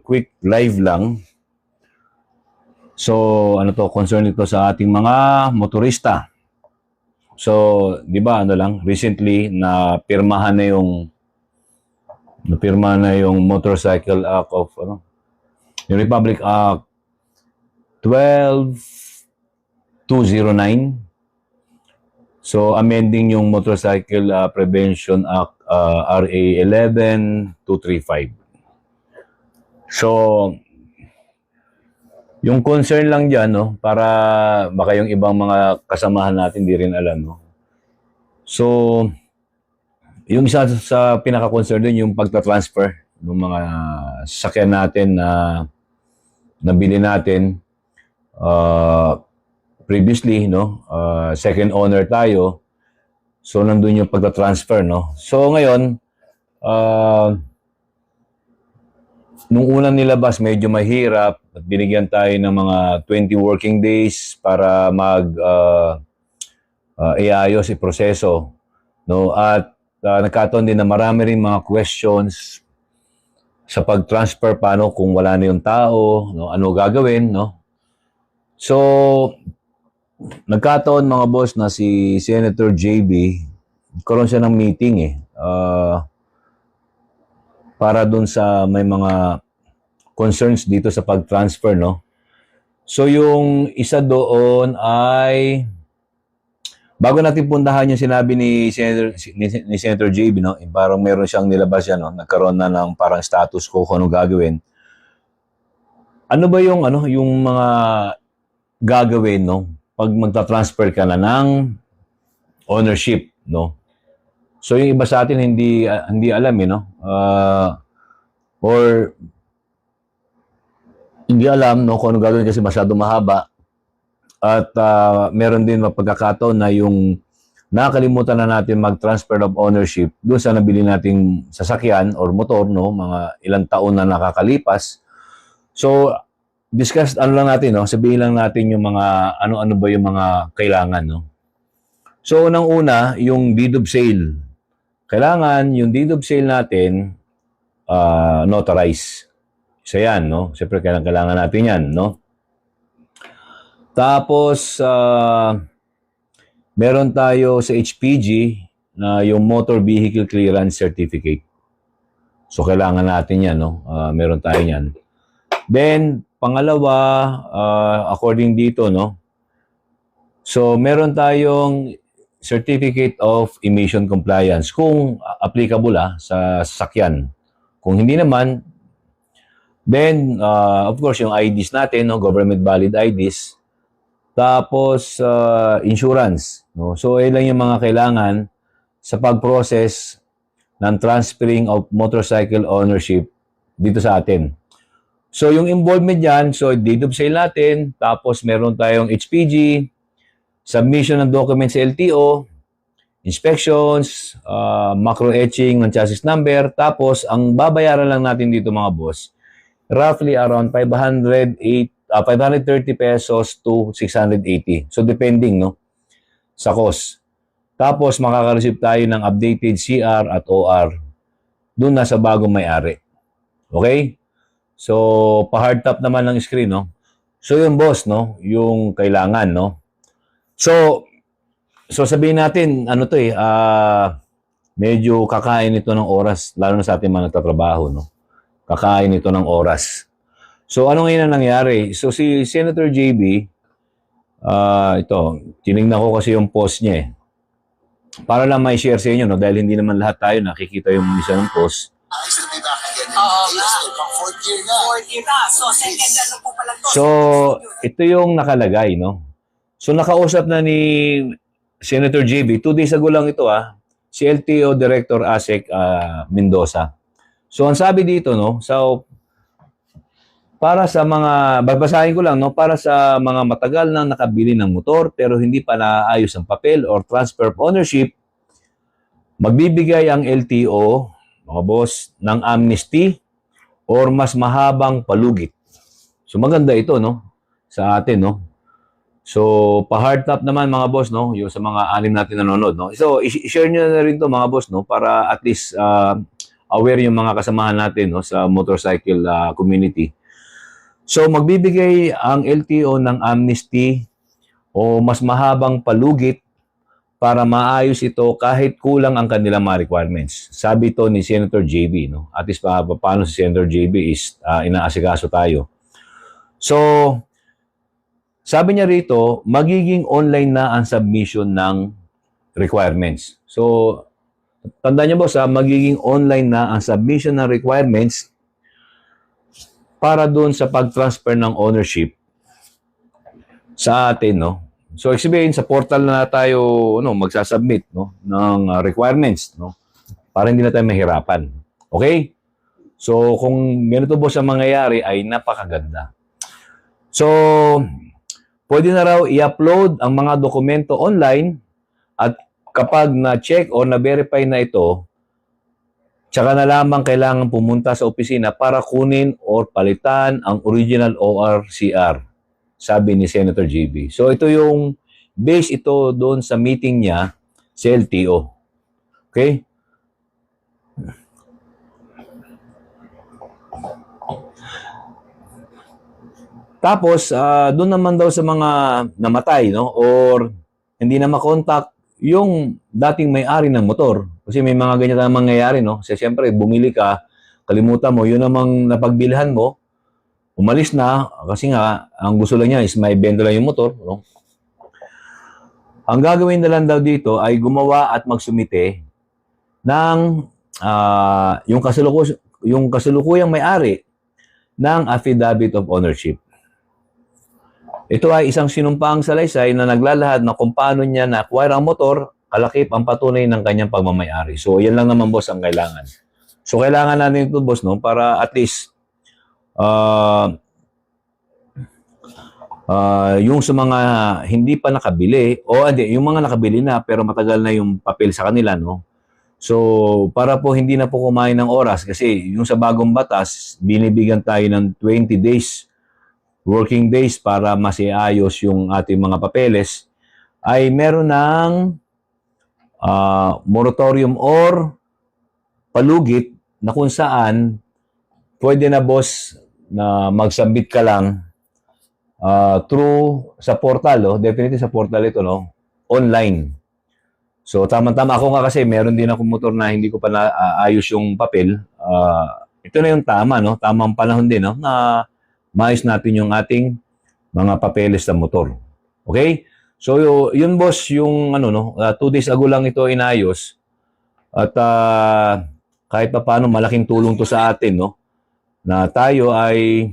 quick live lang. So, ano to, concern ito sa ating mga motorista. So, di ba, ano lang, recently, napirmahan na yung Motorcycle Act of, yung Republic Act 12209. So, amending yung Motorcycle Prevention Act RA 11235. So, yung concern lang dyan, no, para baka yung ibang mga kasamahan natin di rin alam, no. So, yung isa sa pinaka-concern din yung pagta-transfer ng mga sasakyan natin na nabili natin previously, no, second owner tayo. So, nandun yung pagta-transfer, no. So, ngayon, nung unang nilabas, medyo mahirap at binigyan tayo ng mga 20 working days para iayos yung proseso, no. At nagkataon din na marami rin mga questions sa pag-transfer, paano kung wala na yung tao, no, ano gagawin, no. So, nagkataon mga boss na si Senator JB, karoon siya ng meeting para dun sa may mga concerns dito sa pag-transfer, no. So yung isa doon ay, bago natin puntahan yung sinabi ni Senator JB, no, parang meron siyang nilabas yan, no, nagkaroon na ng parang status quo kung anong gagawin. Ano ba yung yung mga gagawin, no, pag magta-transfer ka na ng ownership, no? So yung iba sa atin hindi alam, no? Or hindi alam, no, kung ano gagawin kasi masyado mahaba. At meron din mapagkakataon na yung nakalimutan na natin mag-transfer of ownership doon sa nabili nating sasakyan or motor, no, mga ilang taon na nakakalipas. So, discuss lang natin, no, sabihin lang natin yung mga ano ba yung mga kailangan, no. So, unang-una, yung deed of sale. Kailangan yung deed of sale natin notarize. Isa yan, no. Siyempre, kailangan natin yan, no. Tapos, meron tayo sa HPG na yung Motor Vehicle Clearance Certificate. So, kailangan natin yan, no. Meron tayo yan. Then, pangalawa, according dito, no. So, meron tayong Certificate of Emission Compliance kung applicable sa sasakyan. Kung hindi naman, then, of course, yung IDs natin, no, government valid IDs. Tapos, insurance. No? So, lang yung mga kailangan sa pag-process ng transferring of motorcycle ownership dito sa atin. So, yung involvement dyan, so, deed of sale natin, tapos meron tayong HPG, submission ng documents sa LTO, inspections, macro etching ng chassis number, tapos, ang babayaran lang natin dito mga boss, roughly around 530 pesos to 680. So, depending, no, sa cost. Tapos, makaka-receive tayo ng updated CR at OR doon na sa bagong may-ari. Okay? So, pa-hard top naman ng screen, no? So, yung boss, no? Yung kailangan, no? So sabihin natin, ano to medyo kakain ito ng oras, lalo na sa ating mga nagtatrabaho, no? Kakain ito ng oras. So, ano ngayon ang nangyari? So, si Senator JB, ito, tinignan ko kasi yung post niya, para lang may share sa inyo, no? Dahil hindi naman lahat tayo nakikita yung isa ng post. Oo nga. Fourth year na. So, second ano po pala to? So, ito yung nakalagay, no? So, nakausap na ni Senator JB, 2 days ago lang ito, si LTO Director ASEC Mendoza. So, ang sabi dito, no? So, para sa mga, babasahin ko lang, no? Para sa mga matagal nang nakabili ng motor pero hindi pa naayos ang papel or transfer of ownership, magbibigay ang LTO, mga boss, ng amnesty or mas mahabang palugit. So, maganda ito, no? Sa atin, no? So, pa-hard top naman, mga boss, no? Yung sa mga anim natin nanonood, no? So, i-share nyo na rin to mga boss, no? Para at least aware yung mga kasamahan natin, no, sa motorcycle community. So magbibigay ang LTO ng amnesty o mas mahabang palugit para maayos ito kahit kulang ang kanilang mga requirements. Sabi ito ni Senator JB, no? At least paano si Senator JB is inaasikaso tayo. So, sabi niya rito, magiging online na ang submission ng requirements. So, tandaan niyo boss, magiging online na ang submission ng requirements para doon sa pag-transfer ng ownership sa atin, no? So, sabihin, sa portal na tayo magsasubmit, no, ng requirements, no, para hindi na tayo mahirapan. Okay? So, kung ganito po sa mangyayari, ay napakaganda. So, pwede na raw i-upload ang mga dokumento online at kapag na-check o na-verify na ito, tsaka na lamang kailangan pumunta sa opisina para kunin o palitan ang original ORCR. Sabi ni Senator JB. So, ito yung base ito doon sa meeting niya sa LTO. Okay? Tapos, doon naman daw sa mga namatay, no? Or hindi na makontak yung dating may-ari ng motor. Kasi may mga ganyan na mangyayari, no? Kasi siyempre, bumili ka, kalimutan mo, yun namang napagbilhan mo, umalis na, kasi nga, ang gusto lang niya is may benta lang yung motor. No? Ang gagawin na lang daw dito ay gumawa at magsumite ng yung kasalukuyang may-ari ng affidavit of ownership. Ito ay isang sinumpaang salaysay na naglalahad na kung paano niya na-acquire ang motor, kalakip ang patunay ng kanyang pagmamayari. So, yan lang naman, boss, ang kailangan. So, kailangan natin ito, boss, no? Para at least yung sa mga hindi pa nakabili o yung mga nakabili na pero matagal na yung papel sa kanila, no? So, para po hindi na po kumain ng oras kasi yung sa bagong batas, binibigyan tayo ng 20 days, working days para masiayos yung ating mga papeles, ay meron ng moratorium or palugit na kung saan pwede na, boss, na mag-submit ka lang through sa portal, definitely sa portal ito, no, online. So, tama-tama. Ako nga kasi, meron din ako motor na hindi ko pa naayos yung papel. Ito na yung tama, no? Tamang panahon din, no? Na maayos natin yung ating mga papeles sa motor. Okay? So, yun, boss, yung 2 days ago lang ito inayos. At kahit pa paano, malaking tulong to sa atin, no? Na tayo ay,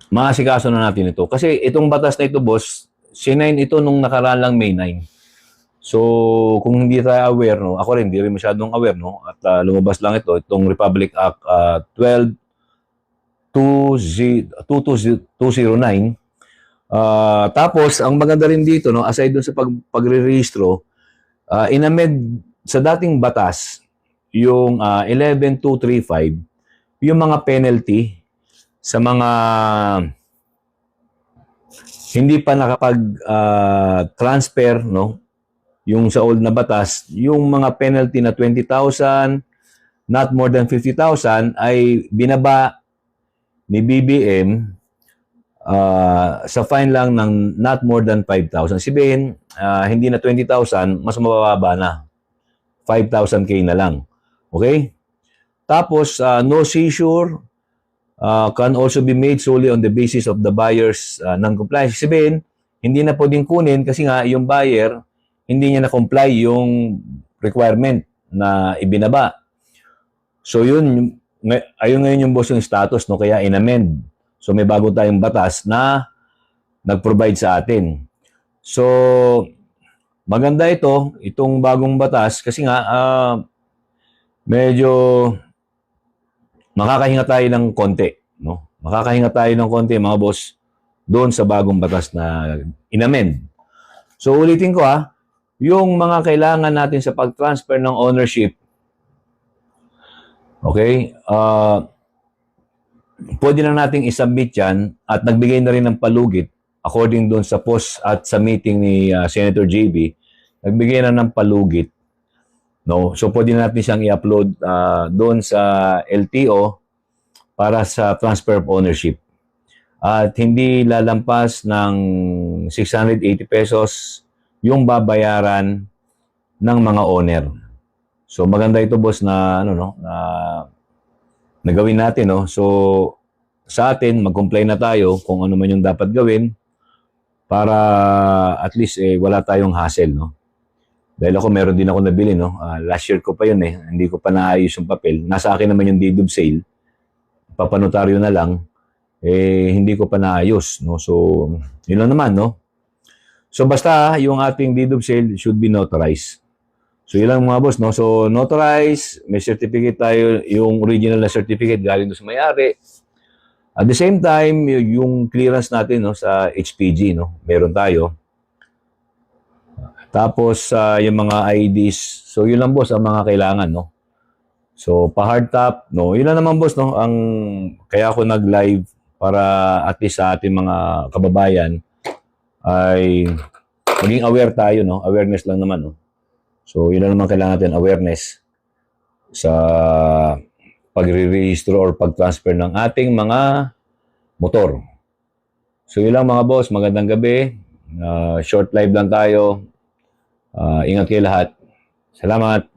maasikaso na natin ito. Kasi itong batas na ito, boss, sinign ito nung nakaraan lang May 9. So, kung hindi tayo aware, no, ako rin, hindi rin masyadong aware, no, at lumabas lang ito, itong Republic Act 12-209. Tapos, ang maganda rin dito, no, aside dun sa pagre-rehistro, inamend sa dating batas, yung 11.235, yung mga penalty sa mga hindi pa nakapag-transfer, no? Yung sa old na batas, yung mga penalty na 20,000, not more than 50,000, ay binaba ni BBM sa fine lang ng not more than 5,000. Sabihin, hindi na 20,000, mas mababa na. 5,000K na lang. Okay? Tapos, no seizure can also be made solely on the basis of the buyer's non-compliance. Sabihin, hindi na pwedeng kunin kasi nga yung buyer, hindi niya na-comply yung requirement na ibinaba. So, ayun ngayon yung boss yung status, no? Kaya in-amend. So, may bago tayong batas na nag-provide sa atin. So, maganda itong bagong batas kasi nga, medyo makakahinga tayo ng konti, no? Makakahinga tayo ng konti, mga boss, doon sa bagong batas na inamend. So, ulitin ko yung mga kailangan natin sa pag-transfer ng ownership, okay, pwede na nating isubmit yan at nagbigay na rin ng palugit according doon sa post at sa meeting ni Senator JB, nagbigay na ng palugit No? So, pwede na natin siyang i-upload doon sa LTO para sa transfer of ownership. At hindi lalampas ng 680 pesos yung babayaran ng mga owner. So, maganda ito, boss, na na gawin natin, no? So, sa atin, mag-comply na tayo kung ano man yung dapat gawin para at least wala tayong hassle, no? Dahil ako, meron din ako nabili, no? Last year ko pa yun, hindi ko pa naayos yung papel. Nasa akin naman yung deed of sale. Papanotaryo na lang, hindi ko pa naayos, no? So, yun lang naman, no? So, basta yung ating deed of sale should be notarized. So, yun lang mga boss, no? So, notarize, may certificate tayo, yung original na certificate galing doon sa may-ari. At the same time, yung clearance natin, no, sa HPG, no? Meron tayo. Tapos, yung mga IDs. So, yun lang boss, ang mga kailangan, no? So, pa-hard top, no? Yun lang naman boss, no? Kaya ako nag-live para at least sa ating mga kababayan ay maging aware tayo, no? Awareness lang naman, no? So, yun lang naman kailangan natin, awareness sa pagre-rehistro or pag-transfer ng ating mga motor. So, yun lang mga boss. Magandang gabi. Short live lang tayo. Ingat kayo lahat. Salamat.